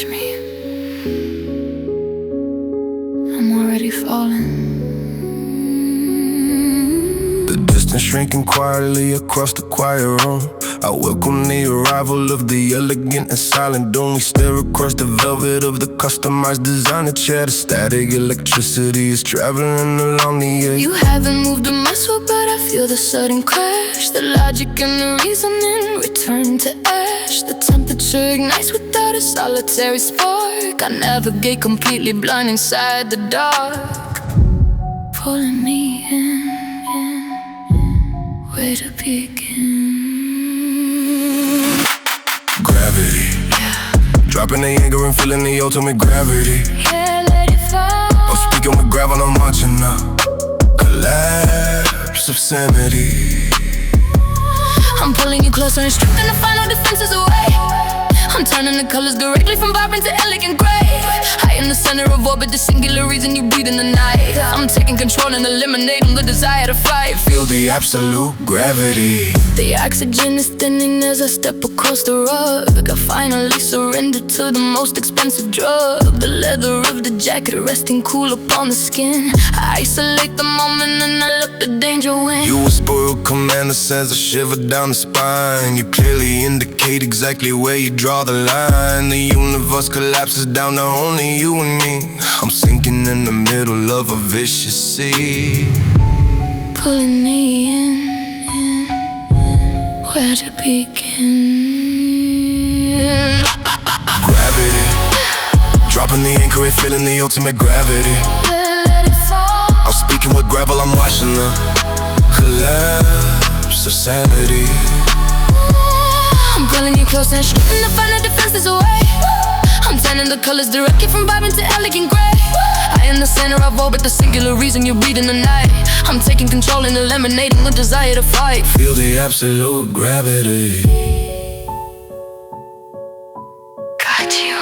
touch me. I'm already falling. The distance shrinking quietly across the quiet room. I welcome the arrival of the elegant and silent doom. We stare across the velvet of the customized designer chair. The static electricity is traveling along the air. You haven't moved a muscle, but I feel the sudden crash. The logic and the reasoning return to ash. The temperature ignites without a solitary spark. I navigate completely blind inside the dark, pulling me in. Where to begin? Gravity, yeah. Dropping the anger and feeling the ultimate gravity. Yeah, let it fall. I'm speaking with gravel, I'm watching now. Collapse of sanity. I'm pulling you closer and stripping the final defenses away. I'm turning the colors directly from vibrant to elegant gray. High in the center of orbit, the singular reason you breathe in the night. I'm taking control and eliminating the desire to fight. Feel the absolute gravity. The oxygen is thinning as I step across the rug. I finally surrender to the most expensive drug. The leather of the jacket resting cool upon the skin. I isolate the moment and I let the danger win. You whisper a command that sends a shiver down the spine. You clearly indicate exactly where you draw the line. The universe collapses down to only you and me. I'm sinking in the middle of a vicious sea, pulling me in. Where to begin? Gravity, dropping the anchor and feeling the ultimate gravity. Let it fall. I'm speaking with gravel, I'm watching the collapse of sanity. I'm pulling you close and stripping the final defenses away. I'm turning the colors directly from vibrant to elegant gray. I am the center of orbit, the singular reason you breathe in the night. I'm taking control and eliminating the desire to fight. Feel the absolute gravity. Got you.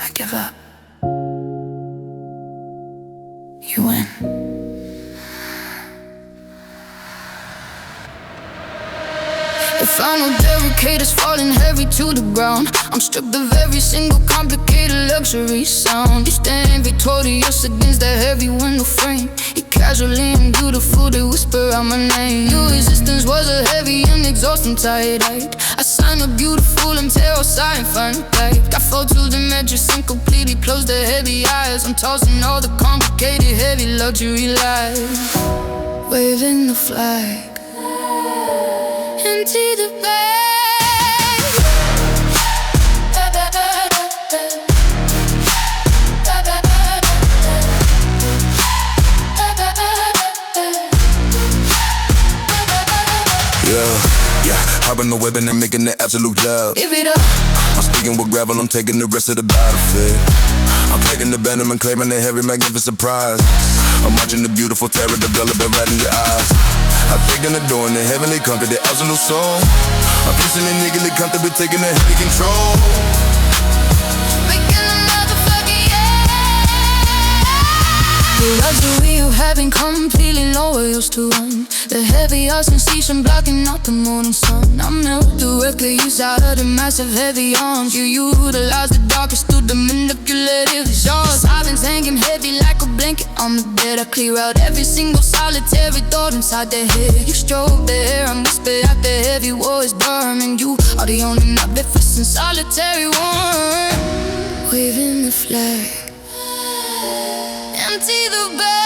I give up. You win. The final barricade is falling heavy to the ground. I'm stripped of every single complicated luxury sound. You stand victorious against that heavy window frame. You're casually and beautiful, they whisper out my name. Your resistance was a heavy and exhausting tide. I signed up beautiful and terrified and find right. I fall to the mattress and completely close the heavy eyes. I'm tossing all the complicated heavy luxury life, waving the flag into the bag. Yeah, hopping the web and I'm making the absolute job. Give it up. I'm speaking with gravel, I'm taking the rest of the battlefield. I'm taking the venom and claiming the heavy magnificent prize. I'm watching the beautiful terror developing right in your eyes. I'm taking the door in the heavenly comfort, the absolute soul. I'm kissing the niggly comfortable, taking the heavy control. Making the motherfucker, yeah. The luxury of having completely nowhere else to run. The heavy sensation blocking out the morning sun. I'm held directly inside of the massive heavy arms. You utilize the darkest to the manipulative jaws. Silence hanging heavy like a blanket on the bed. I clear out every single solitary thought inside their head. You stroke the hair and whisper out the heavy war is burning. You are the only magnificent solitary one, waving the flag, empty the bag.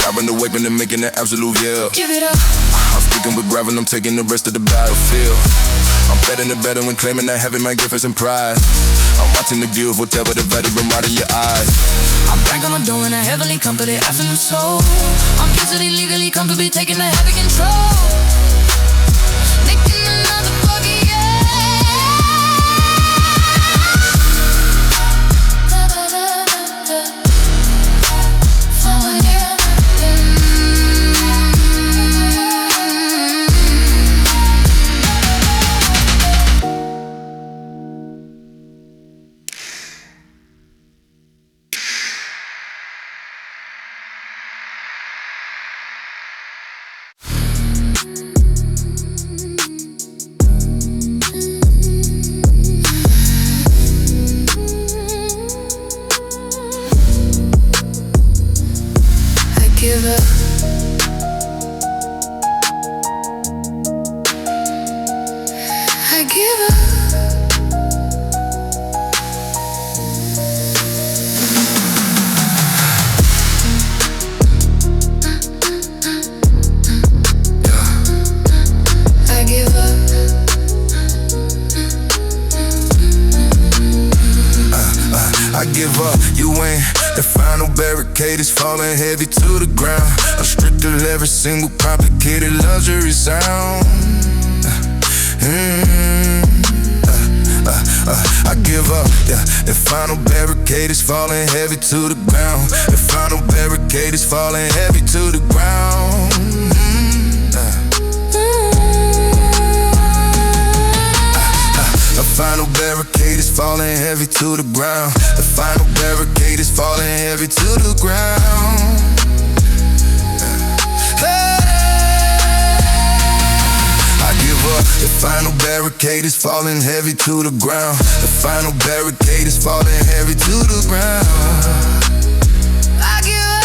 Dropping the weapon and making the absolute, yeah. Give it up. I'm speaking with gravel, I'm taking the rest of the battlefield. I'm better and better when claiming that heaven might give us some pride. I'm watching the beautiful tale with a veteran right in your eyes. I'm back on the door in a heavenly company, afternoon soul. I'm easily, legally, comfortably taking the heavy control. Making another buggy, give up. I give up. I give up. I give up, you ain't. The final barricade is falling heavy to the ground. I'm stripped of every single complicated luxury sound. I give up, yeah. The final barricade is falling heavy to the ground. The final barricade is falling heavy to the ground. The final barricade is falling heavy to the ground. The final barricade is falling heavy to the ground. I give up. The final barricade is falling heavy to the ground. The final barricade is falling heavy to the ground. I give up.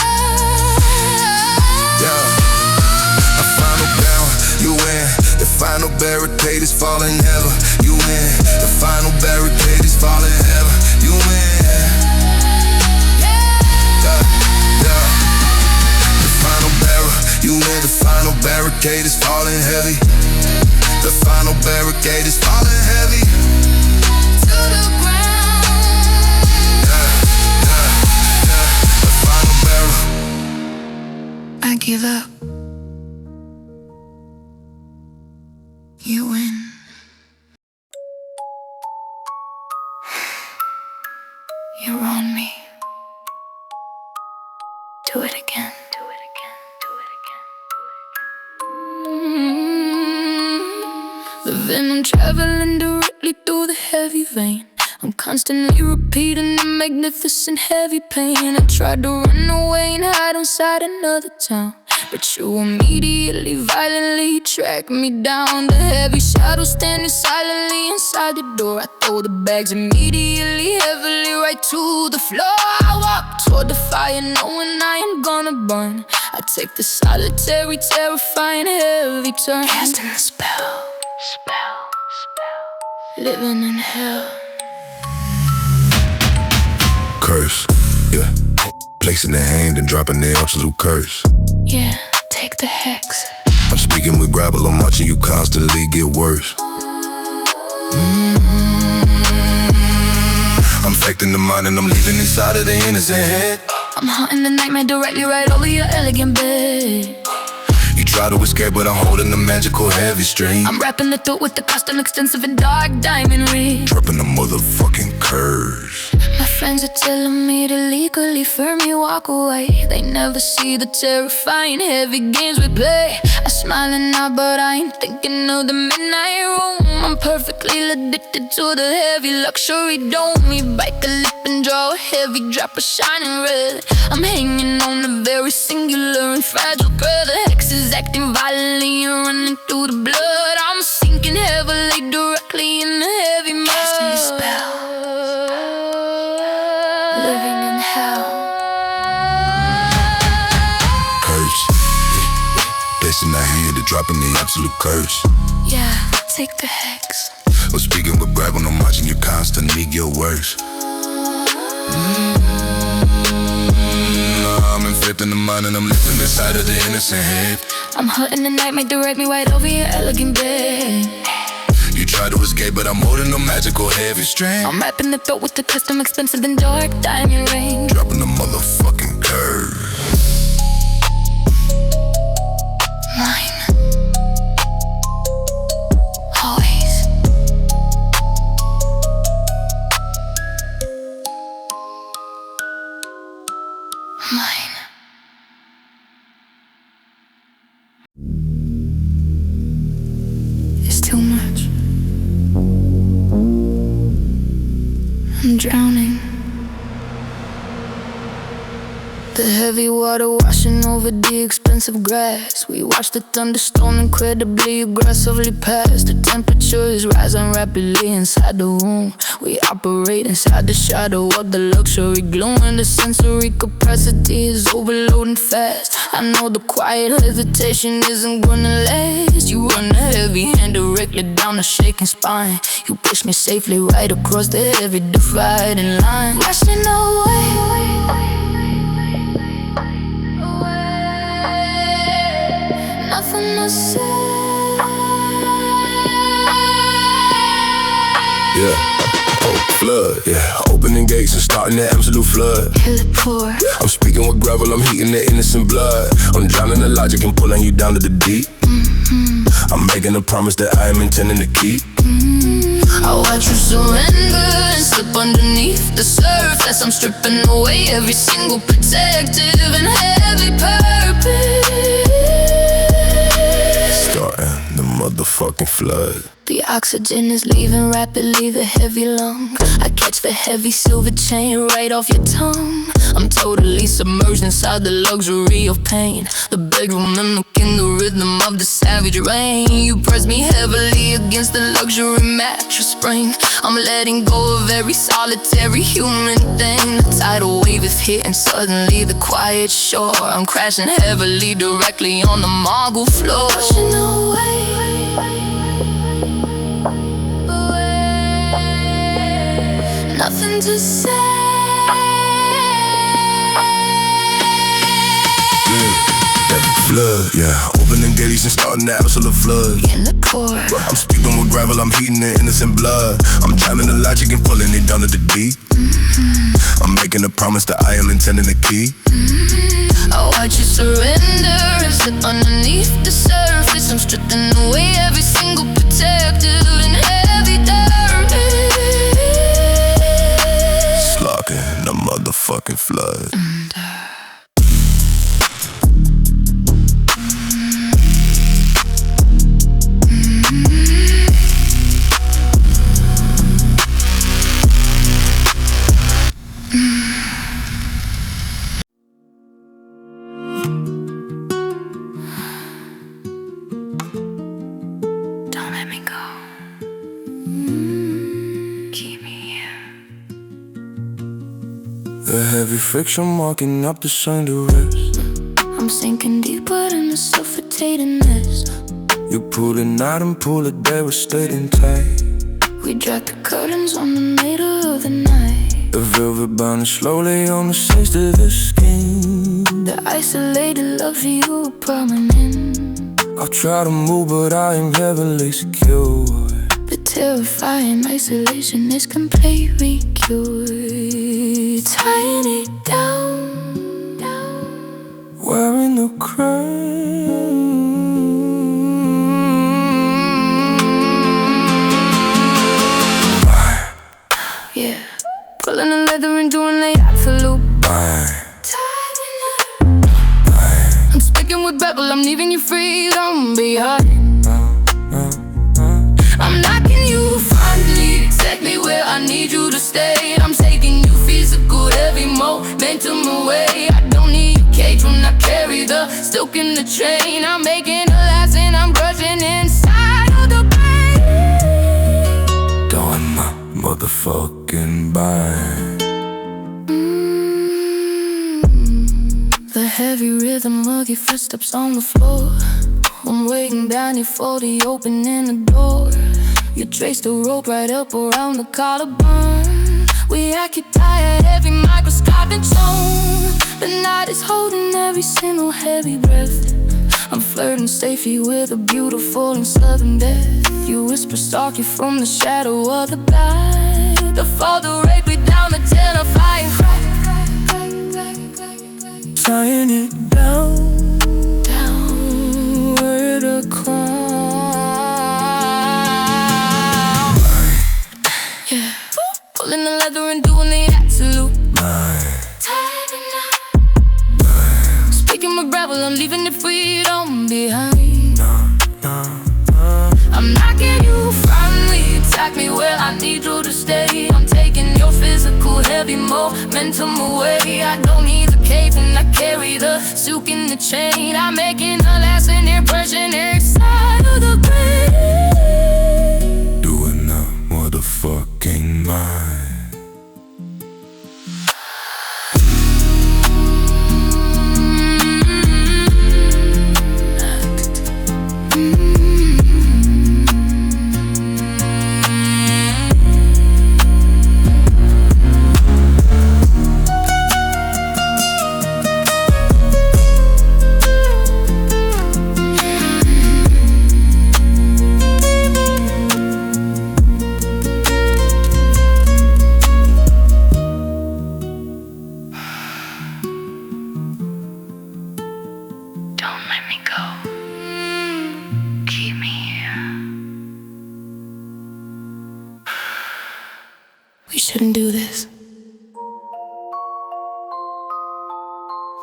Yeah. A final down, you win. The final barricade is falling heavy. You win. The final barricade is falling heavy. You win. Yeah. The final barricade, you win. The final barricade is falling heavy. The final barricade is falling heavy To the ground. The final barrel. I give up. You win. You're on me. Do it again. Do it again. Do it again. The venom traveling directly through the heavy vein. I'm constantly repeating the magnificent heavy pain. I tried to run away and hide inside another town, but you immediately, violently tracked me down. The heavy shadow standing silently inside the door. I throw the bags immediately, heavily right to the floor. I walk toward the fire knowing I am gonna burn. I take the solitary, terrifying, heavy turn. Casting the spell. Living in hell. Curse, yeah. Placing the hand and dropping the absolute curse. Yeah, take the hex. I'm speaking with gravel, I'm watching you constantly get worse. I'm affecting the mind and I'm leaving inside of the innocent head. I'm haunting the nightmare directly right over your elegant bed. You try to escape, but I'm holding the magical heavy string. I'm wrapping the throat with the custom extensive and dark diamond ring. Dropping the motherfucking curse. My friends are telling me to legally, firmly walk away. They never see the terrifying heavy games we play. I smile and nod, but I ain't thinking of the midnight room. I'm perfectly addicted to the heavy luxury dome. We bite the lip and draw a heavy drop of shining red. I'm hanging on a very singular and fragile thread. The hex is acting violently and running through the blood. I'm sinking heavily directly in the heavy mud. Casting a spell. Living in hell. Curse. Placing the hand and dropping the absolute curse. Yeah, take the hex. I'm speaking with breath when I'm watching you constantly get worse. I'm inflicting the mind and I'm lifting inside of the innocent head. I'm hurting the nightmare direct me right over your elegant bed. You try to escape, but I'm holding a magical heavy strain. I'm wrapping the throat with the custom expensive and dark diamond ring. Dropping the motherfucking curve. Mine. Always. Mine. It's too much. I'm drowning. The heavy water washing over the expensive grass. We watch the thunderstorm incredibly aggressively pass. The temperature is rising rapidly inside the room. We operate inside the shadow of the luxury gloom, and the sensory capacity is overloading fast. I know the quiet hesitation isn't gonna last. You run a heavy hand directly down the shaking spine. You push me safely right across the heavy dividing line. Rushing away. Nothing to say. Yeah, oh, flood, yeah. Opening gates and starting that absolute flood. Feel it pour. I'm speaking with gravel, I'm heating the innocent blood. I'm drowning the logic and pulling you down to the deep. I'm making a promise that I am intending to keep. I watch you surrender and slip underneath the surface. I'm stripping away every single protective and heavy purpose. Starting the motherfucking flood. The oxygen is leaving rapidly, the heavy lung. I catch the heavy silver chain right off your tongue. I'm totally submerged inside the luxury of pain. The bedroom mimicking the rhythm of the savage rain. You press me heavily against the luxury mattress spring. I'm letting go of every solitary human thing. The tidal wave is hitting suddenly the quiet shore. I'm crashing heavily directly on the marble floor. Pushing away. Nothing to say. Flood, yeah. Opening gates and starting the absolute flood. In the core. I'm speaking with gravel, I'm heating the innocent blood. I'm drowning the logic and pulling it down to the deep. I'm making a promise that I am intending to keep. I watch you surrender and slip underneath the surface. I'm stripping away every single protective and heavy dirt. Slocking the motherfucking flood. Don't let me go. Keep me here. The heavy friction marking up the sun to rest. I'm sinking deeper than the suffocating mist. You pull the knot and pull it devastating tight. We drag the curtains on the nadir of the night. The velvet bound slowly on the sensitive skin. The isolated love for you prominent. I'll try to move but I am heavily secure. The terrifying isolation is completely cured. Tying it down, down. Wearing the crown. Yeah, pulling the leather and doing the absolute. I'm sticking with Bevel, I'm leaving you freedom behind. I'm knocking you fondly, exactly where I need you to stay. I'm taking you physical, heavy momentum away. I don't need a cage when I carry the silk in the train. I'm making a last and I'm brushing inside of the pain. Doing my motherfucking bind. The heavy rhythm of your footsteps on the floor. I'm waiting down here for the opening the door. You trace the rope right up around the collarbone. We occupy at every microscopic tone. The night is holding every single heavy breath. I'm flirting safely with a beautiful and southern death. You whisper softly from the shadow of the back. The fall, the rape me down, the terrifying cry. Tying it down, where the crown. Yeah, pulling the leather and doing the absolute. Speaking with gravel, I'm leaving the freedom behind. I'm knocking you from me, attack me where I need you to stay. I'm taking your physical heavy momentum away. I don't need the cape and I carry the silk in the chain. I'm making a lasting impression inside of the brain. Doing the motherfucking mind. We shouldn't do this.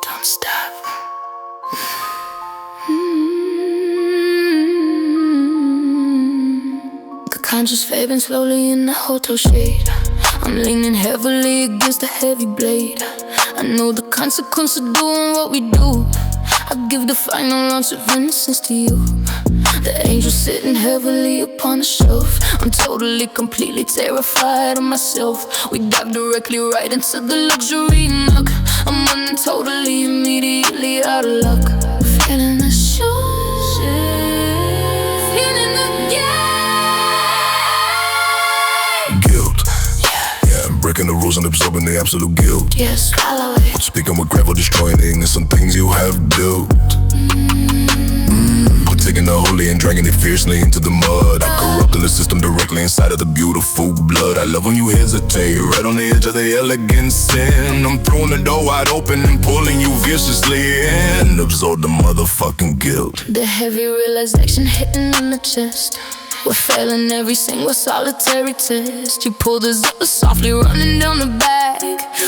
Don't stop. The conscious fading slowly in the hotel shade. I'm leaning heavily against the heavy blade. I know the consequence of doing what we do. I give the final ounce of innocence to you. The angel sitting heavily upon the shelf. I'm totally, completely terrified of myself. We dive directly right into the luxury nook. I'm running totally, immediately out of luck. Feeling the shoes, feeling the Guilt. Yeah, I'm breaking the rules and absorbing the absolute guilt. yeah, swallow it. Speaking with gravel, destroying the innocent things you have built. Taking the holy and dragging it fiercely into the mud. I'm corrupting the system directly inside of the beautiful blood. I love when you hesitate, right on the edge of the elegant sin. I'm throwing the door wide open and pulling you viciously in. Absorb the motherfucking guilt. The heavy realization hitting on the chest. We're failing every single solitary test. You pull the zipper softly running down the back.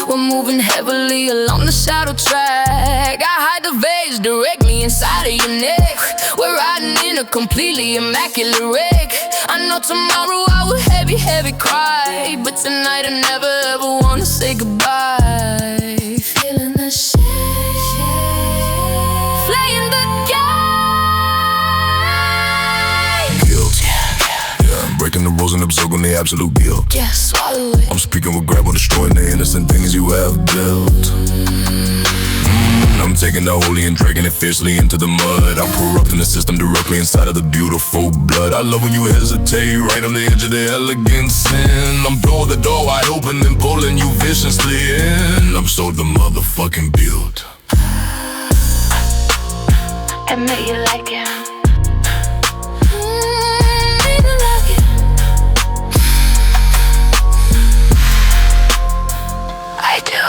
We're moving heavily along the shadow track. I hide the veins directly inside of your neck. We're riding in a completely immaculate wreck. I know tomorrow I will heavy, heavy cry, but tonight I never ever wanna say goodbye. Feeling the shake, flaying the Guilt. Yeah, I'm breaking the rules and absorbing the absolute guilt. yeah, swallow it. I'm speaking with gravel, destroying the innocent things you have built. I'm taking the holy and dragging it fiercely into the mud. I'm corrupting the system directly inside of the beautiful blood. I love when you hesitate, right on the edge of the elegant sin. I'm throwing the door wide open and pulling you viciously in. I'm so the motherfucking built. Admit you like it. I do.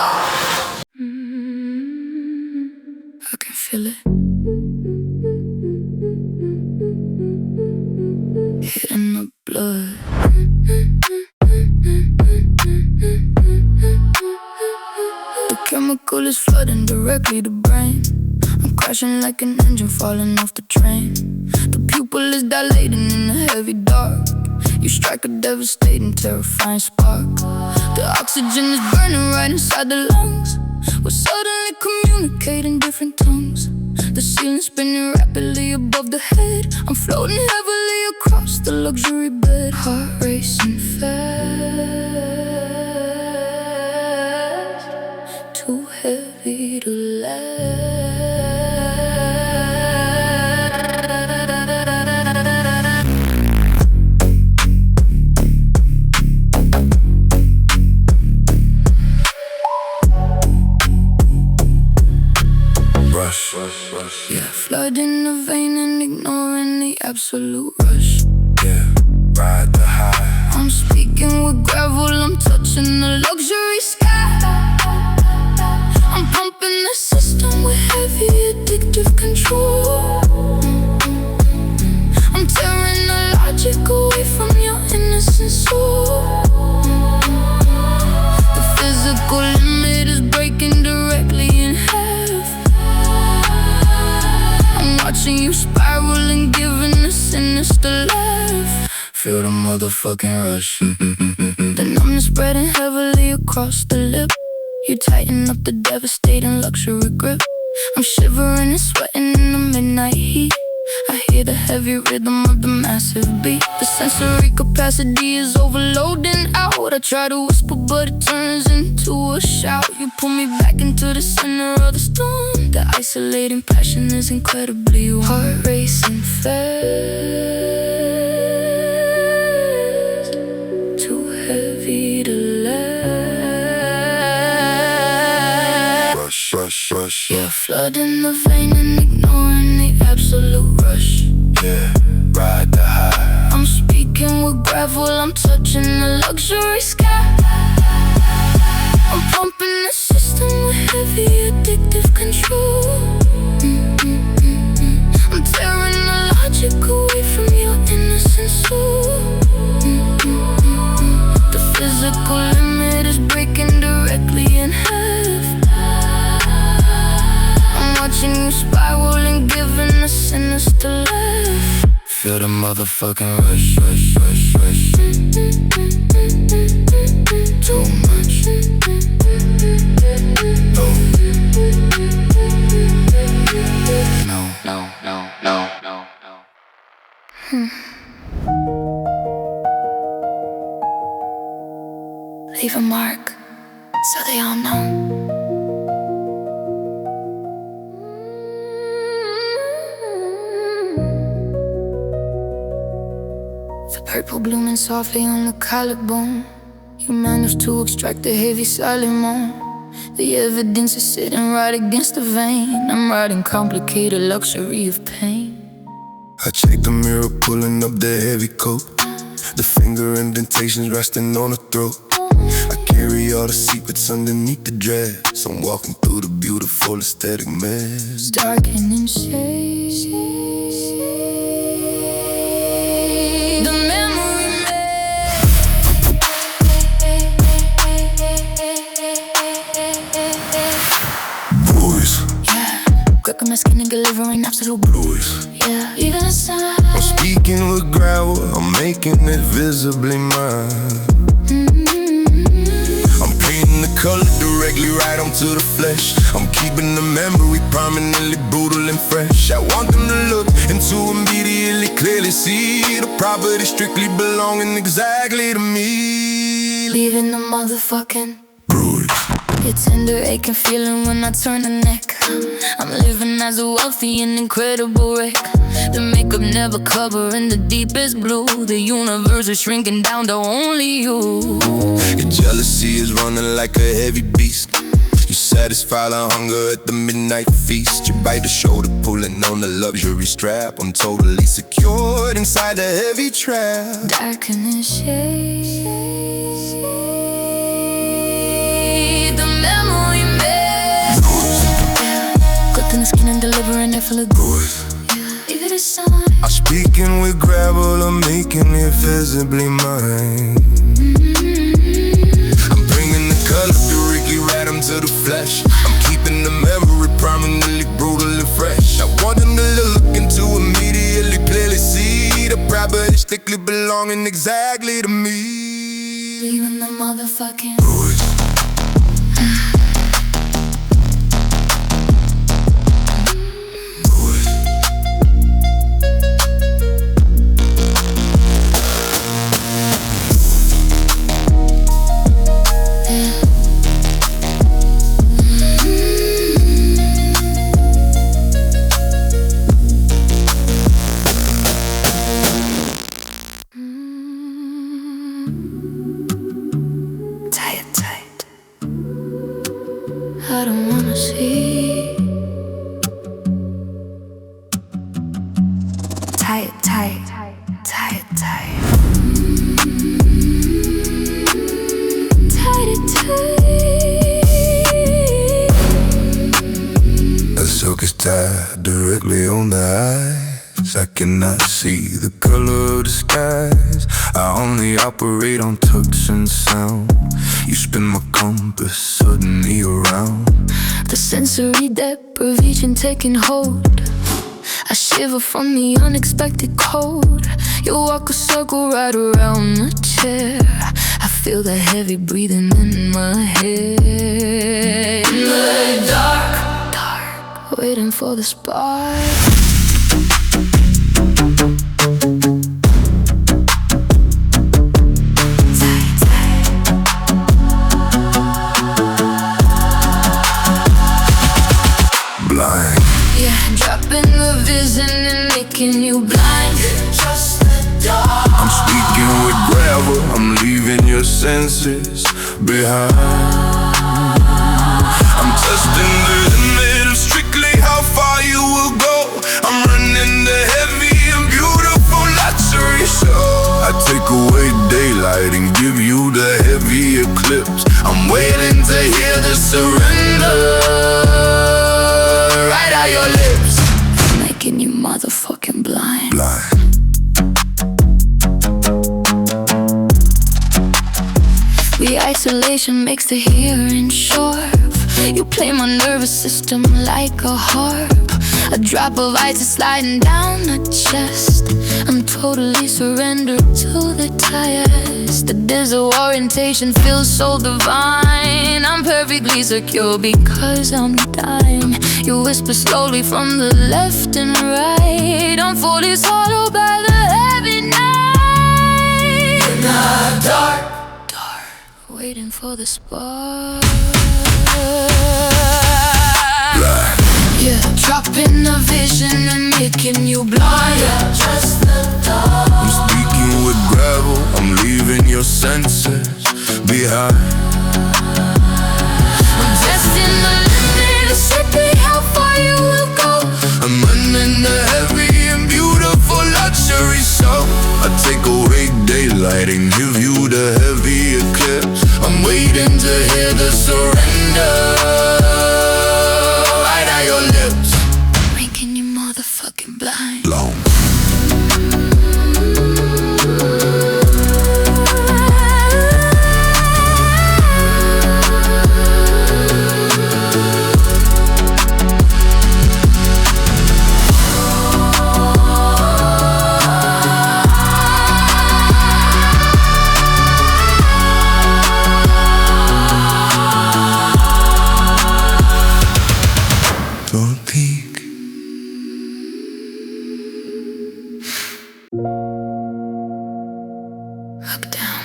I can feel it. Hitting the blood. The chemical is flooding directly the brain. I'm crashing like an engine falling off the train. The pupil is dilating in the heavy dark. You strike a devastating, terrifying spark. The oxygen is burning right inside the lungs. We're suddenly communicating different tongues. The ceiling spinning rapidly above the head. I'm floating heavily across the luxury bed. Heart racing fast, too heavy to last. Yeah, Blood in the vein and ignoring the absolute rush. Yeah, ride the high. I'm speaking with gravel, I'm touching the luxury sky. I'm pumping the system with heavy addictive control. I'm tearing the logic away from your innocent soul. The physical limit is breaking directly in half. I'm watching you spiral and giving a sinister laugh. Feel the motherfucking rush. The numbness spreading heavily across the lip. You tighten up the devastating luxury grip. I'm shivering and sweating in the midnight heat. I hear the heavy rhythm of the massive beat. The sensory capacity is overloading out. I try to whisper but it turns into a shout. You pull me back into the center of the storm. The isolating passion is incredibly warm. Heart racing fast, too heavy to last. Rush, rush, rush. Yeah, flood in the vein and ignoring the absolute rush. Yeah, ride the high. I'm speaking with gravel, I'm touching the luxury sky. I'm pumping the system with heavy addictive control. I'm tearing the logic away from your innocent soul. The physical limit is breaking directly in half. I'm watching you spiral and giving a sinister laugh. Feel the motherfucking rush, rush, rush, rush. Too much. No, no, no, no, no, no. Leave a mark so they all know. The purple blooming softly on the collarbone. You managed to extract the heavy silent moan. The evidence is sitting right against the vein. I'm writing complicated luxury of pain. I check the mirror, pulling up the heavy coat. The finger indentations resting on the throat. I carry all the secrets underneath the dress. I'm walking through the beautiful aesthetic mess. Darkening shade. The memory Bruise, yeah, gripping my skin and delivering absolute Bruise. yeah, even the sun. I'm speaking with gravel, I'm making it visibly mine. I'm painting the color directly right onto the flesh. I'm keeping the memory prominently brutal and fresh. I want them to look into immediately clearly see the property strictly belonging exactly to me. Leaving the motherfucking Bruise. your tender aching feeling when I turn the neck. I'm living as a wealthy and incredible wreck. The makeup never covering the deepest blue. The universe is shrinking down to only you. Your jealousy is running like a heavy beast. You satisfy the hunger at the midnight feast. You bite the shoulder, pulling on the luxury strap. I'm totally secured inside the heavy trap. Darkening shade. The memory mess. Cutting the skin and delivering it full of Bruise. even the sun. I'm speaking with gravel, I'm making it visibly mine. I'm bringing the color directly right onto the flesh. I'm keeping the memory prominently brutal and fresh. I want them to look into immediately clearly see the property strictly belonging exactly to me. Leaving the motherfucking Bruise. tight. I don't wanna see cannot see the color of the skies. I only operate on touch and sound. You spin my compass suddenly around. The sensory deprivation taking hold. I shiver from the unexpected cold. You walk a circle right around the chair. I feel the heavy breathing in my head. In the dark, waiting for the spark. Blind. Yeah, dropping the vision and making you blind. Trust the dark. I'm speaking with gravel, I'm leaving your senses behind. I'm testing the limit of strictly how far you will go. I'm running the heavy and beautiful luxury show. I take away daylight and give you the heavy eclipse. I'm waiting to hear the surrender right out your lips, Making you motherfucking blind. blind. The isolation makes the hearing sharp. You play my nervous system like a harp. A drop of ice is sliding down the chest. I'm totally surrendered to the tires. The disorientation feels so divine. I'm perfectly secure because I'm dying. You whisper slowly from the left and right. I'm fully swallowed by the heavy night. In the dark, waiting for the spark. Blind. Yeah, dropping the vision and making you blind. Yeah, trust the dark. I'm speaking with gravel, I'm leaving your senses behind. I'm testing the limit of strictly how far you will go. I'm running the heavy and beautiful luxury show. I take away daylight and give you the heavy eclipse. I'm waiting to hear the surrender right out your lips. Making you motherfucking blind. Long. Don't peek. Up, down.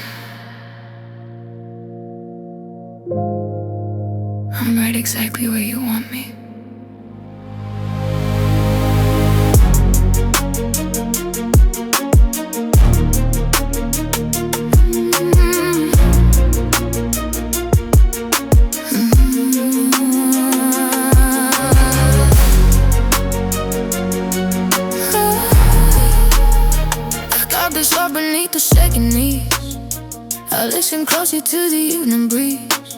I'm right exactly where you want me. Got this heart beneath the shaking knees. I listen closer to the evening breeze.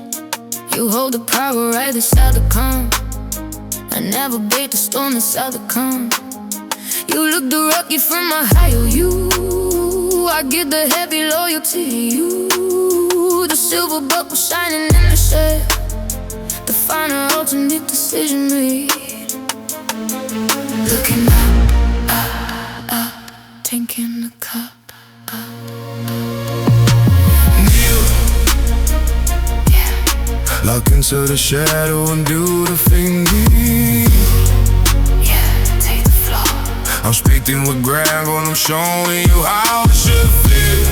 You hold the power right beside the calm. I navigate the storm inside the calm. You look the rocky from my higher you. I give the heavy loyalty to you. The silver buckle shining in the shade. The final ultimate decision made. Looking up, drinking the cup. Lock into the shadow and do the thing deep. Yeah, take the floor. I'm speaking with gravel, I'm showing you how it should feel.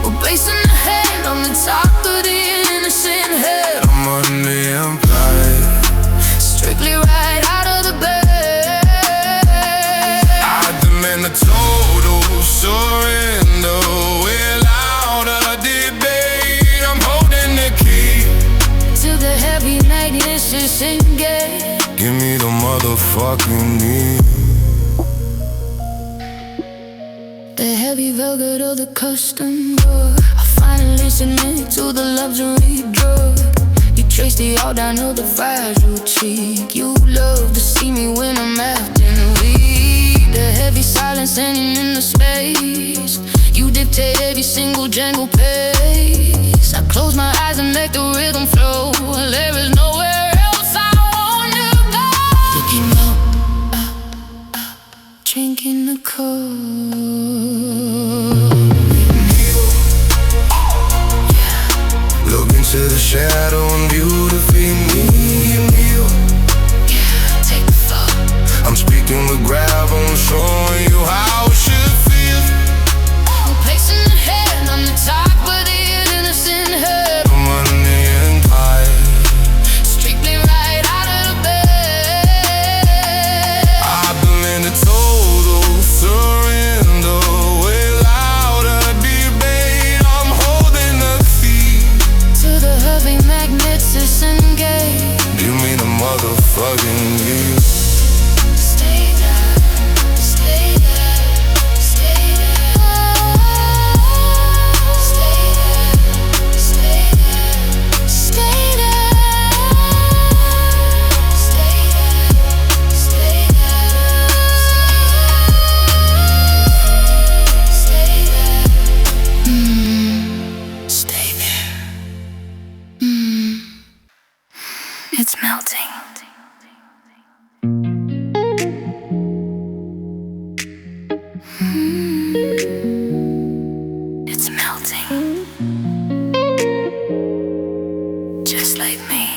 We're placing the hand on the top of the innocent head. I'm on the empire. Strictly right out of the bed. I demand a total surrender without a debate. I'm holding the key To the heavy magnificent gate. Give me the motherfucking need. The heavy velvet of the custom book. I finally submit to the luxury drug. You trace the all down of the fragile cheek. You love to see me when I'm acting weak. the heavy silence standing in the space. You dictate every single jangle pace. I close my eyes and let the rhythm flow. There is nowhere else I wanna go. Looking up, drinking the cold. Look into the shadow and beautifully me. Take the fall. I'm speaking with gravel and showing you how it should feel. I'm placing the head on the top of the innocent head. I'm on the empire. Strictly right out of the bed. I've been in the total surrender. Way louder debate. I'm holding the key To the heavy magnetism gate. Give me the motherfucking key. Stay there, stay there, stay there. Stay there, stay there, stay there. Stay there, stay there. Stay there. It's melting. It's melting. Just like me.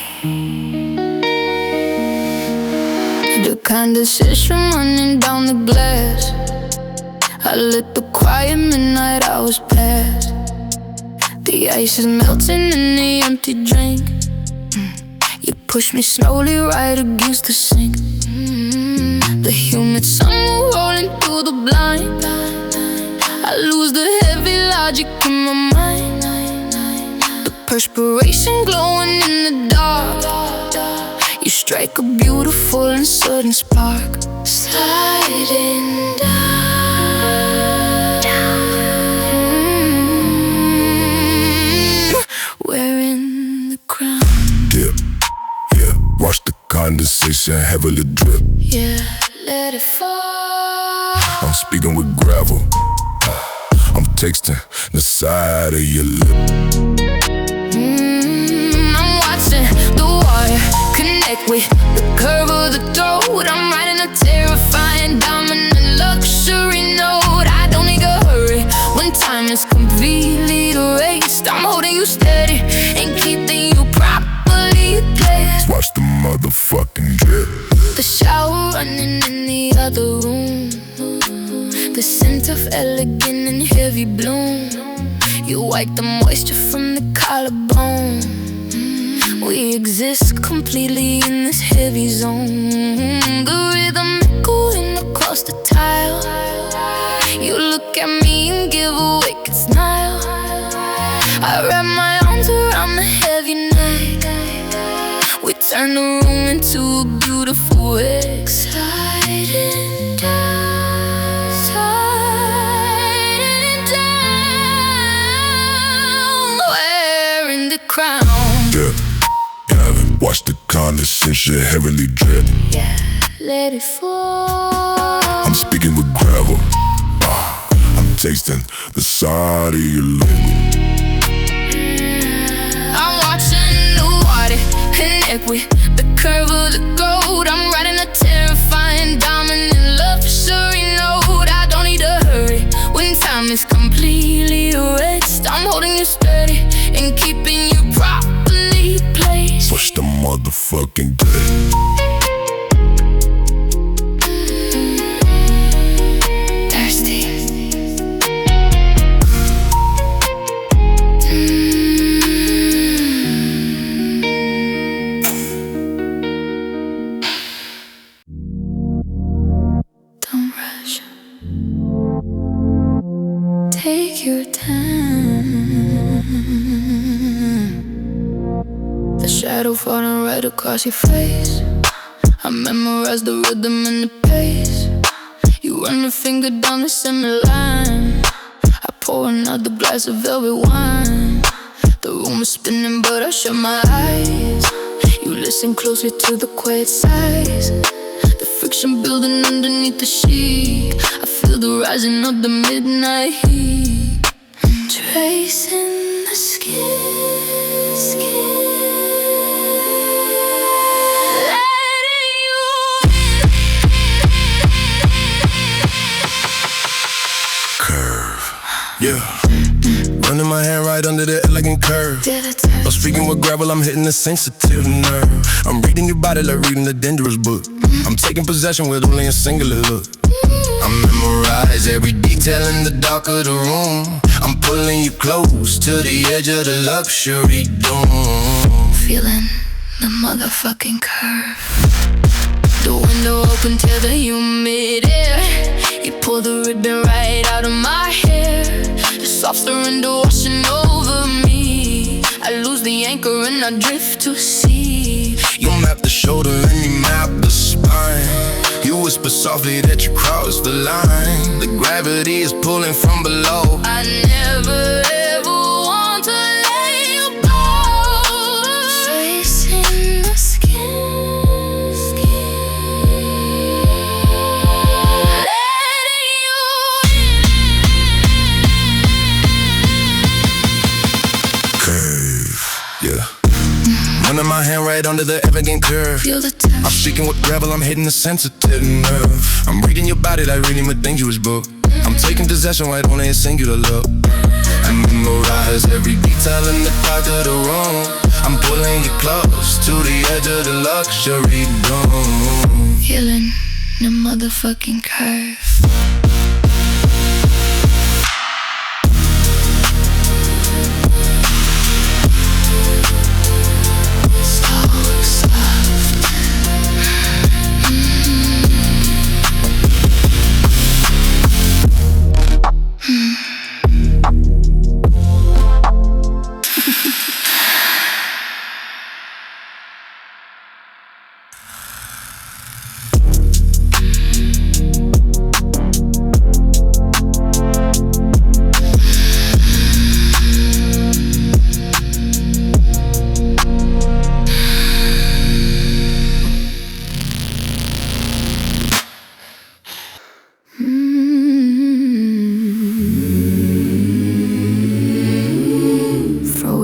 The kind of decision running down the glass. I let the quiet midnight hours pass. The ice is melting in the empty drink. You push me slowly right against the sink. The humid summer rolling through the blind. I lose the heavy logic in my mind. The perspiration glowing in the dark. You strike a beautiful and sudden spark. Sliding down. We're in the crown. Dip, yeah. Watch the condensation heavily drip. Yeah, let it fall. I'm speaking with gravel. I'm texting the side of your lip. I'm watching the water connect with the curve of the throat. I'm riding a terrifying dominant luxury note. I don't need to hurry when time is completely erased. I'm holding you steady and keeping you properly placed. Watch the motherfucking drip. The shower running in the other room. The scent of elegant and heavy bloom. You wipe the moisture from the collarbone. We exist completely in this heavy zone. The rhythm echoing across the tile. You look at me and give a wicked smile. I wrap my arms around the heavy neck. We turn the room into a beautiful wreck. Sliding down, sliding down. We're in the crown. Dip, yeah. Watch the condensation heavily drip. Yeah, let it fall. I'm speaking with gravel. I'm tasting the side of your lip. I'm watching the water connect with the curve of the gold. I'm riding a terrifying dominant luxury note. I don't need to hurry when time is completely erased. I'm holding you steady and keeping you properly placed. Push the motherfucking drip. Thirsty. Don't rush. Take your time. The shadow falling right across your face. I memorize the rhythm and the pace. You run your finger down the semi line. I pour another glass of velvet wine. The room is spinning but I shut my eyes. You listen closer to the quiet sighs. The friction building underneath the sheet. I feel the rising of the midnight heat, tracing the skin. Yeah, running my hand right under the elegant curve. I'm speaking with gravel, I'm hitting the sensitive nerve. I'm reading your body like reading a dangerous book. I'm taking possession with only a singular look. I memorize every detail in the dark of the room. I'm pulling you close to the edge of the luxury dome. Feeling the motherfucking curve. The window open to the humid air. You pull the ribbon right out of my hair. The soft surrender washing over me. I lose the anchor and I drift to sea. You map the shoulder and you map the spine. You whisper softly that you crossed the line. The gravity is pulling from below. I never ever want to let you go. Tracing the skin. Running my hand right under the elegant curve. Feel the touch. I'm speaking with gravel, I'm hitting the sensitive nerve. I'm reading your body like reading a dangerous book. I'm taking possession right on a singular look. I memorize every detail in the dark of the room. I'm pulling you close to the edge of the luxury dome. Feeling the motherfucking curve.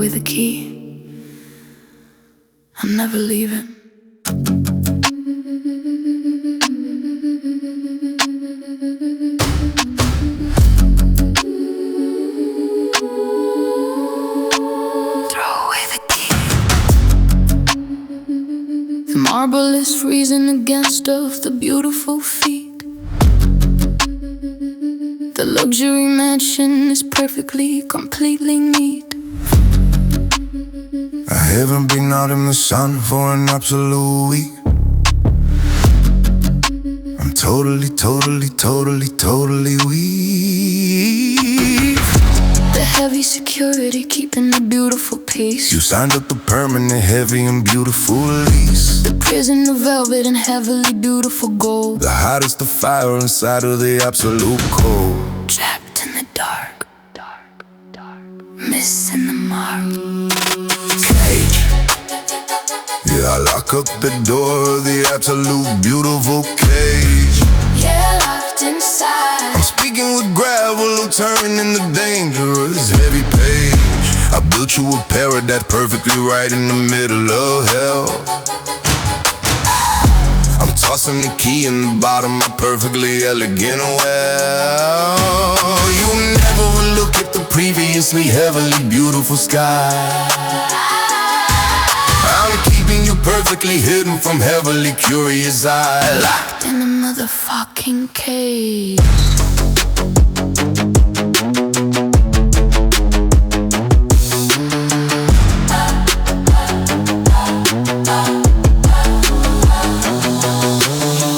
The key, I'm never leaving. Throw away the key. The marble is freezing against of the beautiful feet. The luxury mansion is perfectly, completely neat. I haven't been out in the sun for an absolute week. I'm totally weak. The heavy security keeping the beautiful peace. You signed up a permanent, heavy and beautiful lease. The prison of velvet and heavily beautiful gold. The hottest of fire inside of the absolute cold. Trapped in the dark, missing the mark. Cage. Yeah, I lock up the door of the absolute beautiful cage. Yeah, locked inside. I'm speaking with gravel, I'm turning the dangerous heavy page. I built you a paradise perfectly right in the middle of hell. I'm tossing the key in the bottom of perfectly elegant well. You never will look at the previously heavily beautiful sky. I'm keeping you perfectly hidden from heavily curious eyes. Locked in a motherfucking cage.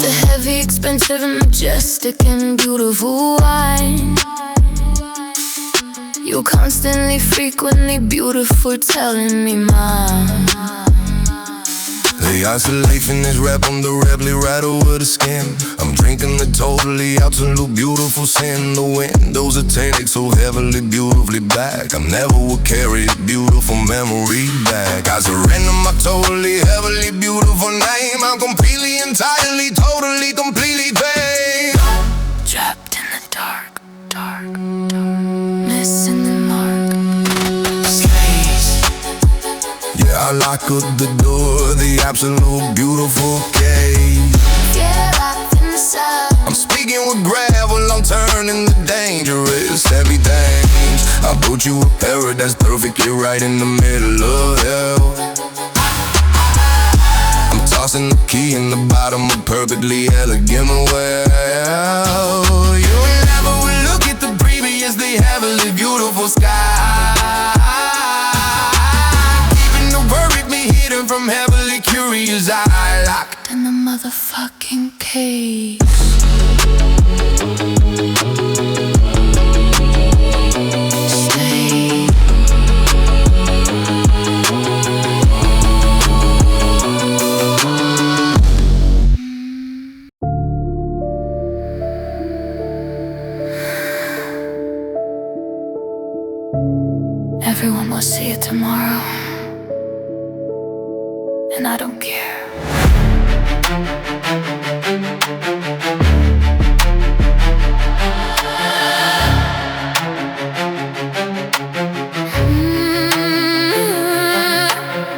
The heavy, expensive, and majestic and beautiful wine. You're constantly, frequently beautiful, telling me mine. The isolation is rap on the rebly right over the skin. I'm drinking the totally absolute beautiful sin. The windows are tainted so heavily beautifully black. I never will carry a beautiful memory back. I surrender my totally heavily beautiful name. I'm completely, entirely, totally, completely vain. Trapped in the dark, dark, dark, missing the mark. Slaves. Yeah, I lock up the door, the absolute beautiful cage. Yeah, locked inside. I'm speaking with gravel, I'm turning the dangerous heavy things. I put you a paradise perfectly right in the middle of hell. I'm tossing the key in the bottom of perfectly elegant well. You never will look at the previously heavily beautiful sky. Keeping the perfectly hidden from heavily curious eye. Locked In the motherfucking cage. Stay. Everyone will see it tomorrow, and I don't care.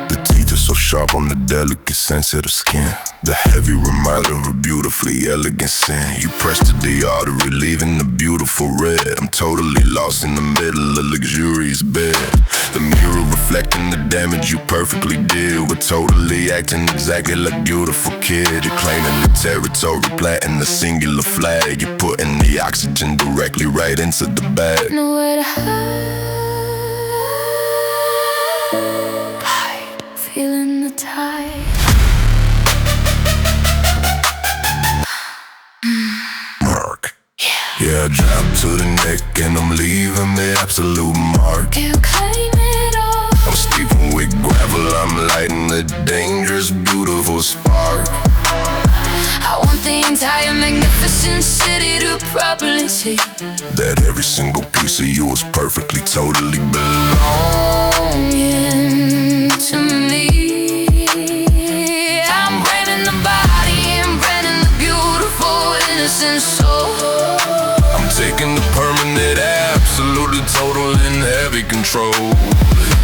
The teeth are so sharp on the delicate sensitive skin. The heavy reminder of a beautifully elegant sin. You press to the artery, leaving the beautiful red. I'm totally lost in the middle of luxurious bed. The mirror reflecting the damage you perfectly did. We're totally acting exactly like beautiful kids. You're claiming the territory, planting the singular flag. You're putting the oxygen directly right into the bag. Nowhere to hide. Feeling the tide. Mark. Yeah, I drop to the neck and I'm leaving the absolute mark. You claim it all. I'm sleeping with gravel, I'm lighting the dangerous, beautiful spark. I want the entire magnificent city to properly see That every single piece of you is perfectly, totally belonging to me. I'm branding the body and branding the beautiful innocent soul. I'm taking the permanent, absolutely total and heavy control.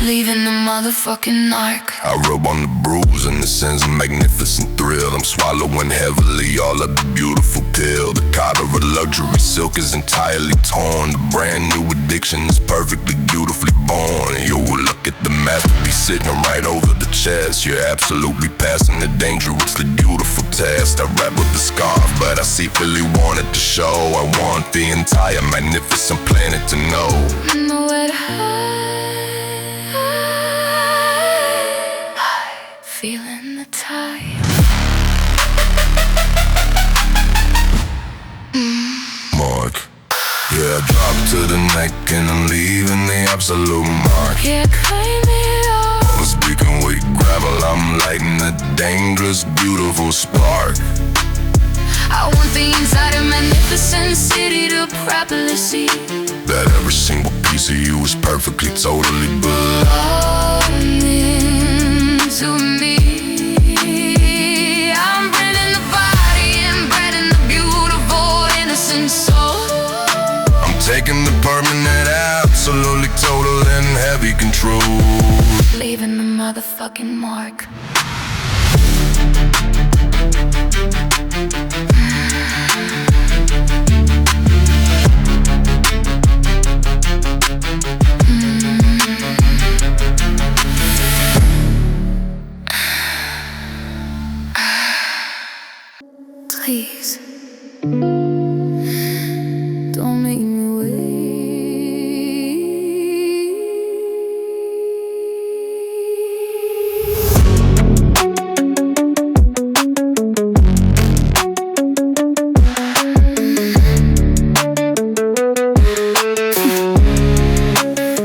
Leaving the motherfucking arc. I rub on the bruise and it sends a magnificent thrill. I'm swallowing heavily all of the beautiful pill. The collar of luxury silk is entirely torn. The brand new addiction is perfectly beautifully born. You will look at the masterpiece sitting right over the chest. You're absolutely passing the danger, it's the beautiful test. I wrap up the scarf, but I secretly wanted to show. I want the entire magnificent planet to know. Nowhere to hide. Feeling the tide. Mark. Yeah, I drop to the neck and I'm leaving the absolute mark. Yeah, claim it all. I'm speaking with gravel, I'm lighting a dangerous, beautiful spark. I want the entire magnificent city to properly see That every single piece of you is perfectly, totally belonging to me. I'm branding the body and branding the beautiful innocent soul. I'm taking the permanent, absolutely total and heavy control. Leaving the motherfucking mark. Please, don't make me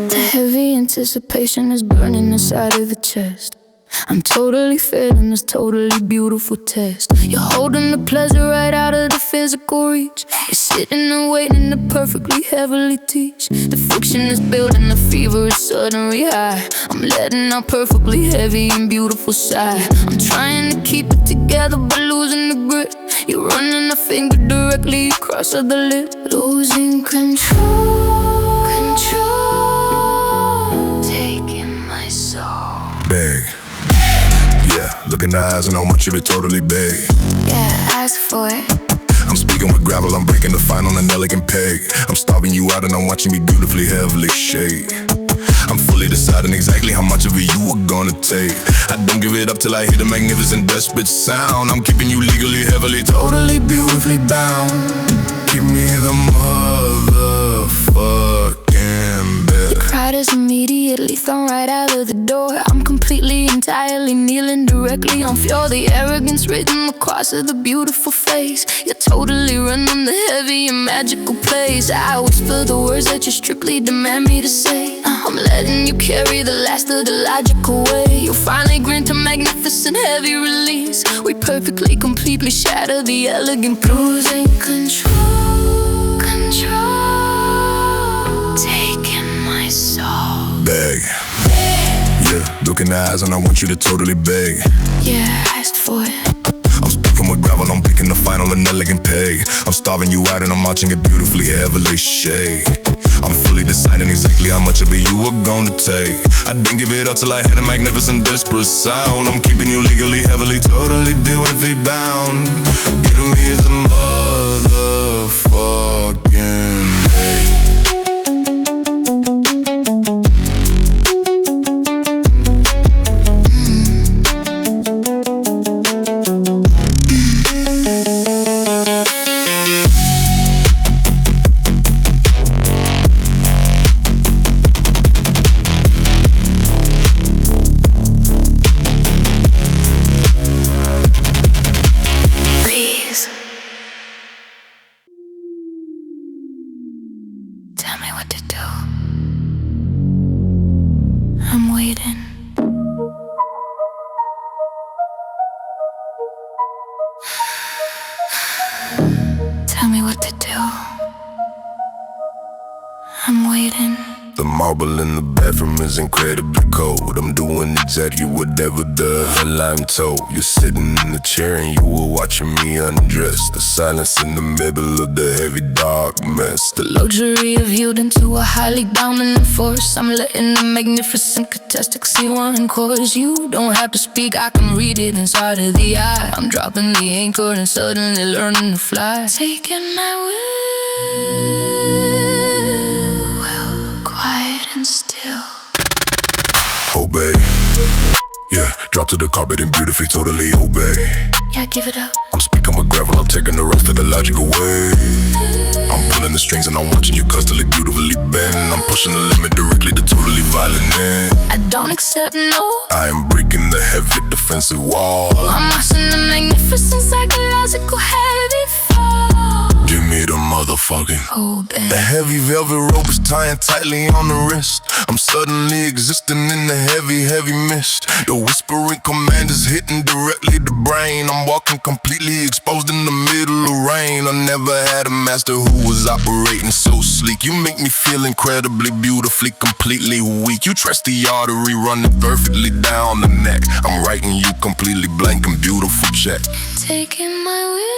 The heavy anticipation is burning inside of the chest. I'm totally feeling this totally beautiful test. You're holding the pleasure right out of the physical reach. You're sitting and waiting to perfectly heavily teach. The friction is building, the fever is suddenly high. I'm letting out perfectly heavy and beautiful sigh. I'm trying to keep it together but losing the grip. You're running a finger directly across the lip. Losing control, control, taking my soul. Big. Yeah, look in the eyes and I want you to totally big. Yeah, ask for it. I'm speaking with gravel, I'm breaking the fine on an elegant peg. I'm starving you out and I'm watching me beautifully heavily shake. I'm fully deciding exactly how much of it you are gonna take. I don't give it up till I hear the magnificent desperate sound. I'm keeping you legally, heavily, totally, beautifully bound. Give me the motherfucking best. Pride is immediately thrown right out of the door. I'm completely, entirely kneeling directly on floor. The arrogance written across of the beautiful face. You're totally running the heavy and magical place. I whisper the words that you strictly demand me to say. I'm letting you carry the last of the logical way. You'll finally grant a magnificent heavy release. We perfectly, completely shatter the elegant bruising. Control, control, taking my soul. Beg. Yeah, look in the eyes and I want you to totally beg. Yeah, asked for it. I'm speaking with gravel, I'm picking the final and elegant peg. I'm starving you out and I'm watching it beautifully heavily shake. I'm fully deciding exactly how much of it you are gonna take. I didn't give it up till I had a magnificent desperate sound. I'm keeping you legally, heavily, totally beautifully bound. Give me the motherfucking day. Tell me what to do. I'm waiting. Tell me what to do. I'm waiting. The marble in the bathroom is incredibly cold. I'm doing exactly whatever the hell I'm told. You're sitting in the chair and you were watching me undress. The silence in the middle of the heavy dark mess. The luxury of yielding to a highly dominant force. I'm letting the magnificent catastrophe one course. You don't have to speak, I can read it inside of the eye. I'm dropping the anchor and suddenly learning to fly. Taking my will, quiet and still. Obey. Yeah, drop to the carpet and beautifully, totally obey. Yeah, give it up. I'm speaking with gravel, I'm taking the rest of the logical way. I'm pulling the strings and I'm watching you constantly beautifully bend. I'm pushing the limit directly to totally violent end. I don't accept no. I am breaking the heavy defensive wall. I'm watching the magnificent psychological heavy fall. Give me the motherfucking Obey. The heavy velvet rope is tying tightly on the wrist. I'm suddenly existing in the heavy, heavy mist. The whispering command is hitting directly the brain. I'm walking completely exposed in the middle of rain. I never had a master who was operating so sleek. You make me feel incredibly, beautifully, completely weak. You trust the artery running perfectly down the neck. I'm writing you completely blank and beautiful check. Taking my will,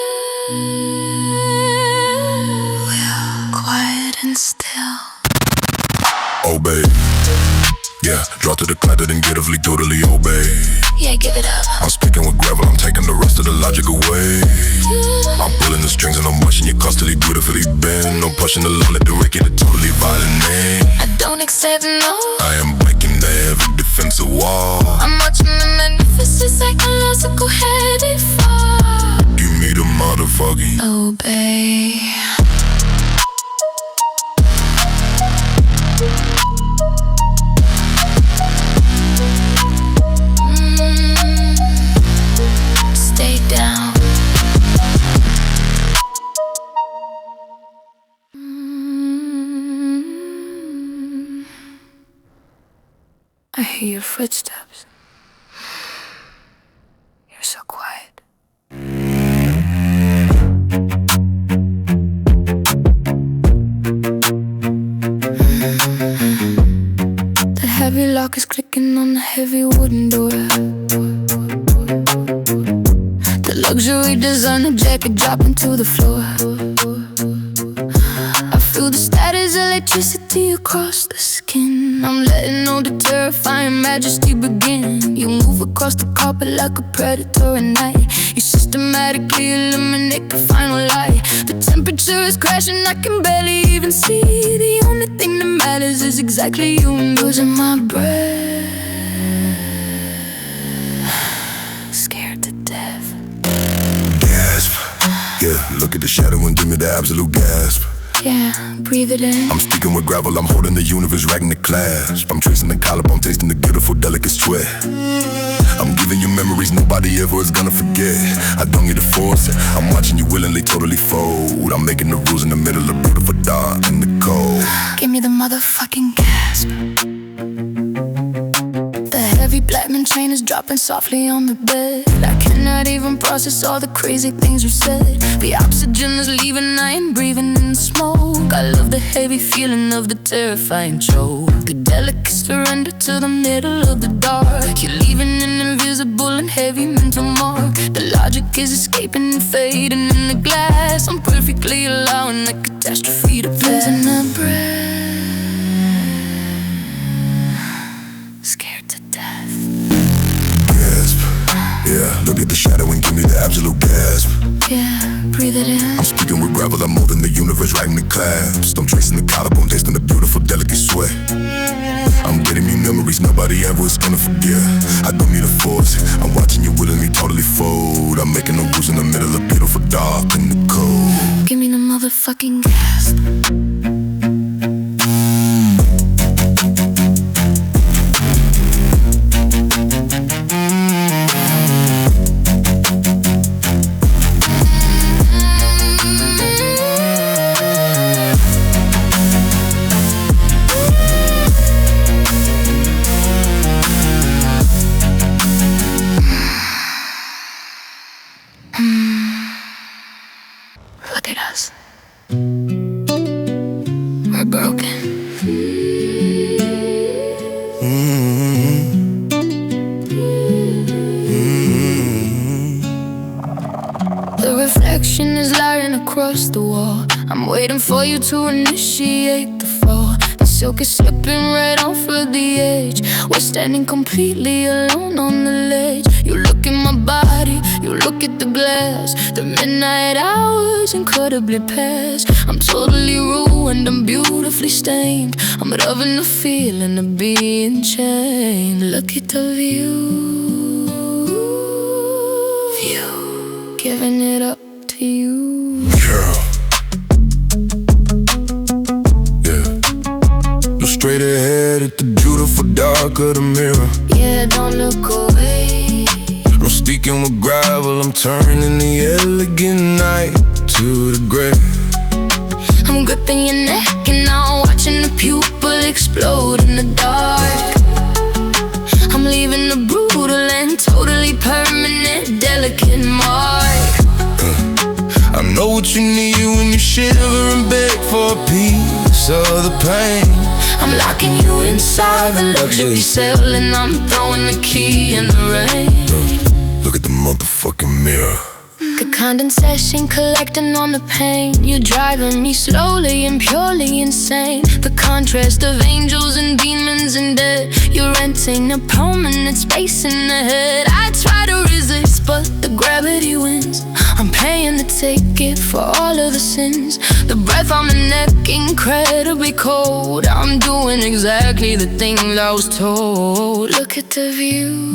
quiet and still. Obey. Yeah, drop to the clatter then beautifully, totally obey. Yeah, give it up. I'm speaking with gravel, I'm taking the rest of the logical way. I'm pulling the strings and I'm watching you constantly beautifully bend. I'm pushing the limit to make it a totally violent end. I don't accept no. I am breaking the heavy defensive wall. I'm watching the magnificent psychological heavy fall. Give me the motherfucking Obey. Stay down. I hear your footsteps. You're so quiet. The heavy lock is clicking on the heavy wooden door. The luxury designer jacket dropping to the floor. I feel the status electricity across the skin. I'm letting all the terrifying majesty begin. You move across the carpet like a predator at night. You systematically eliminate the final light. The temperature is crashing, I can barely even see. The only thing that matters is exactly you and losing my breath. Scared to death. Gasp. Yeah, look at the shadow and give me the absolute gasp. Yeah, breathe it in. I'm speaking with gravel, I'm holding the universe right in the clasp. I'm tracing the collarbone, tasting the beautiful, delicate sweat. I'm giving you memories nobody ever is gonna forget. I don't need to force it, I'm watching you willingly totally fold. I'm making the rules in the middle of beautiful dark and the cold. Give me the motherfucking gasp. The heavy platinum chain is dropping softly on the bed. I cannot even process all the crazy things you said. The oxygen is leaving, I am breathing in the smoke. I love the heavy feeling of the terrifying choke. The delicate surrender to the middle of the dark. You're leaving an invisible and heavy mental mark. The logic is escaping and fading in the glass. I'm perfectly allowing the catastrophe to pass. Losing my breath, scared to death. Gasp. Yeah, look at the shadow and give me the absolute gasp. Yeah, breathe it in. I'm speaking with gravel, I'm holding the universe right in the clasp. I'm tracing the collarbone, tasting the beautiful, delicate sweat. I'm getting me memories nobody ever is gonna forget. I don't need to force it, I'm watching you willingly totally fold. I'm making the rules in the middle of beautiful dark and the cold. Give me the motherfucking gasp. Look at us. We're broken. The reflection is lying across the wall. I'm waiting for you to initiate the fall. The silk is slipping right off of the edge. We're standing completely alone on the ledge. You look at my body, you look at the glass. The midnight hours incredibly past. I'm totally ruined, I'm beautifully stained. I'm loving the feeling of being chained. Look at the view, giving it up to you. Girl. Yeah. Look straight ahead at the beautiful dark of the mirror. Yeah, don't look away. I'm speaking with gravel, I'm turning the elegant night to the gray. I'm gripping your neck and now watching the pupil explode in the dark. I'm leaving the brutal and totally permanent, delicate mark. I know what you need when you shiver and beg for a piece of the pain. I'm locking you inside the luxury cell and I'm throwing the key in the rain. Look at the motherfucking mirror. The condensation collecting on the pain. You're driving me slowly and purely insane. The contrast of angels and demons and dead. You're renting a permanent space in the head. I try to resist, but the gravity wins. I'm paying the ticket for all of the sins. The breath on the neck, incredibly cold. I'm doing exactly the thing I was told. Look at the view,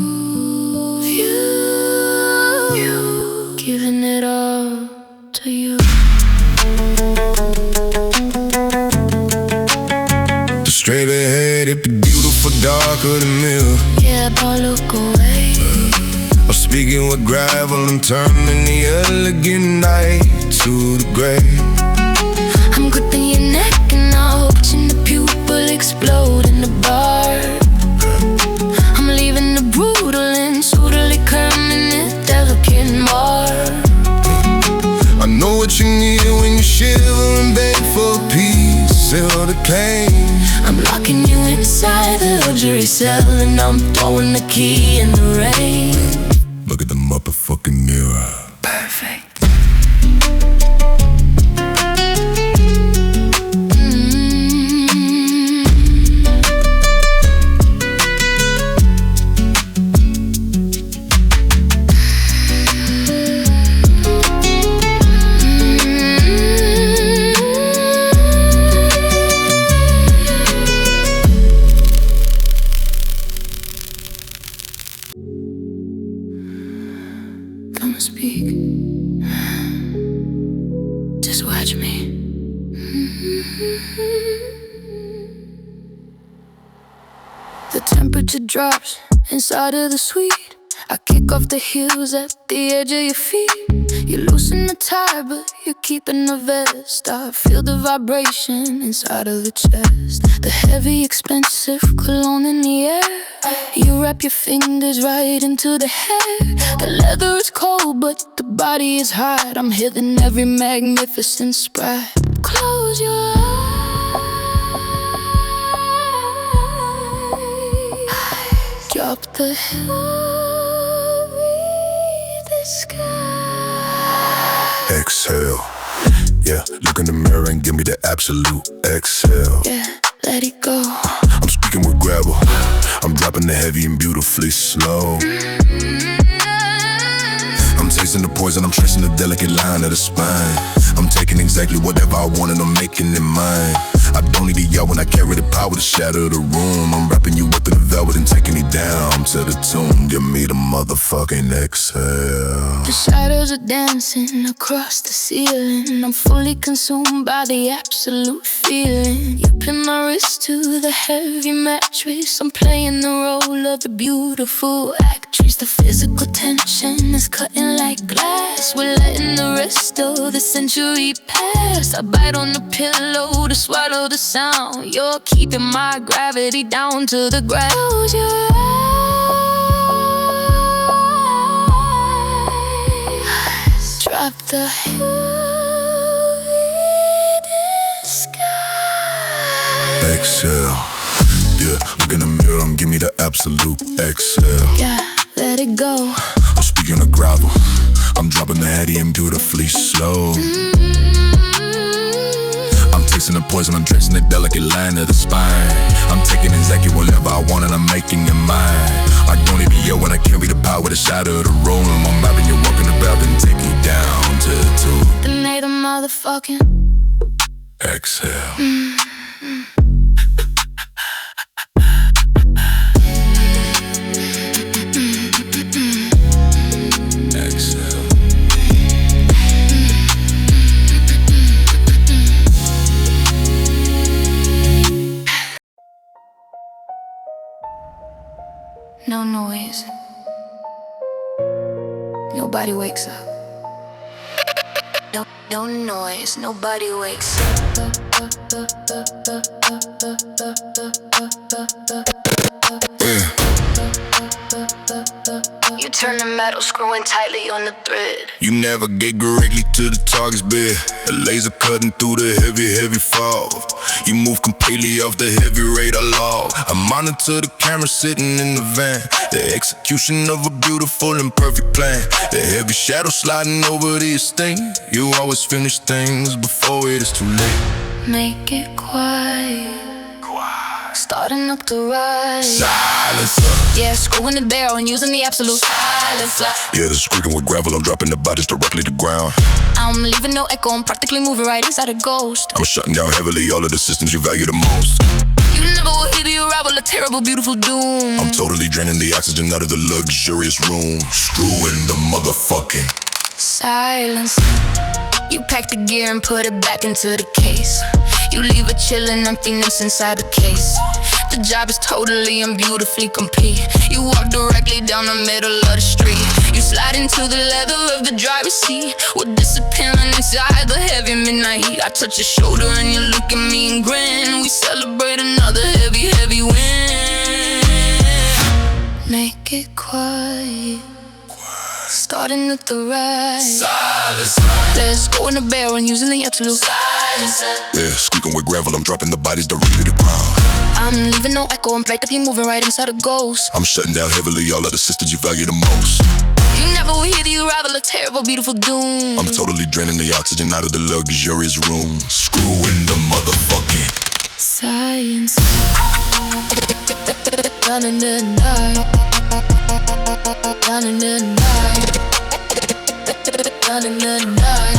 giving it all to you. Straight ahead at the beautiful dark of the mirror. Yeah, but look away. I'm speaking with gravel, I'm turning the elegant night to the gray. I'm gripping your neck and now watching the pupil explode in the bar. I'm leaving the brutal and totally permanent, cell and I'm throwing the key in the rain. Look at the motherfucking mirror. Perfect. Come speak. Just watch me. The temperature drops inside of the suite. I kick off the heels at the edge of your feet. You loosen the tie, but you're keeping the vest. I feel the vibration inside of the chest. The heavy, expensive cologne in the air. You wrap your fingers right into the hair. The leather is cold, but the body is hot. I'm hitting every magnificent sprite. Close your eyes. Drop the heavy, the sky. Exhale. Yeah, look in the mirror and give me the absolute exhale. Yeah, let it go. I'm speaking with gravel. I'm dropping the heavy and beautifully slow. I'm tasting the poison, I'm tracing the delicate line of the spine. I'm taking exactly whatever I want and I'm making it mine. I don't need a yacht when I carry the power to shatter the room. I'm wrapping you up in the velvet and taking it down to the tomb. Give me the motherfucking exhale. The shadows are dancing across the ceiling. I'm fully consumed by the absolute feeling. You pin my wrist to the heavy mattress. I'm playing the role of the beautiful actress. The physical tension is cutting like glass. We're letting the rest of the century pass. I bite on the pillow to swallow the sound. You're keeping my gravity down to the ground. Close your eyes. Drop the heavy sky. Exhale. Yeah, look in the mirror and give me the absolute exhale. Yeah, let it go. I'm speaking of gravel. I'm dropping the heady and beautifully slow. I'm tasting the poison, I'm tracing the delicate line of the spine. I'm taking exactly whatever I want and I'm making it mine. I don't even yell when I carry the power to shatter the room. I'm having you walk in the bath and take you down to the tomb. Then they the motherfucking exhale. no noise. Nobody wakes up. No noise. Nobody wakes up. You turn the metal, screwing tightly on the thread. You navigate directly to the target's bed. A laser cutting through the heavy fog. You move completely off the heavy radar log. I monitor the camera sitting in the van. The execution of a beautiful and perfect plan. The heavy shadow sliding over this thing. You always finish things before it is too late. Make it quiet. Starting up the ride. Silencer. Yeah, screwing the barrel and using the absolute silencer. Yeah, the squeaking with gravel, I'm dropping the bodies directly to ground. I'm leaving no echo, I'm practically moving right inside a ghost. I'm shutting down heavily all of the systems you value the most. You never will hear the arrival of terrible, beautiful doom. I'm totally draining the oxygen out of the luxurious room. Screwing the motherfucking silence. You pack the gear and put it back into the case. You leave a chillin' emptiness inside the case. The job is totally and beautifully complete. You walk directly down the middle of the street. You slide into the leather of the driver's seat. We're disappearing inside the heavy midnight heat. I touch your shoulder and you look at me and grin. We celebrate another heavy win. Make it quiet. Starting at the right. silence. Let's go in the barrel and using the absolute silence. Yeah, squeaking with gravel, I'm dropping the bodies directly to the ground. I'm leaving no echo, I'm practically moving right inside a ghost. I'm shutting down heavily all of the sisters you value the most. You never will hear the arrival of terrible, beautiful doom. I'm totally draining the oxygen out of the luxurious room. Screwing the motherfucking science. Down in the night. Down in the night. Down in the night.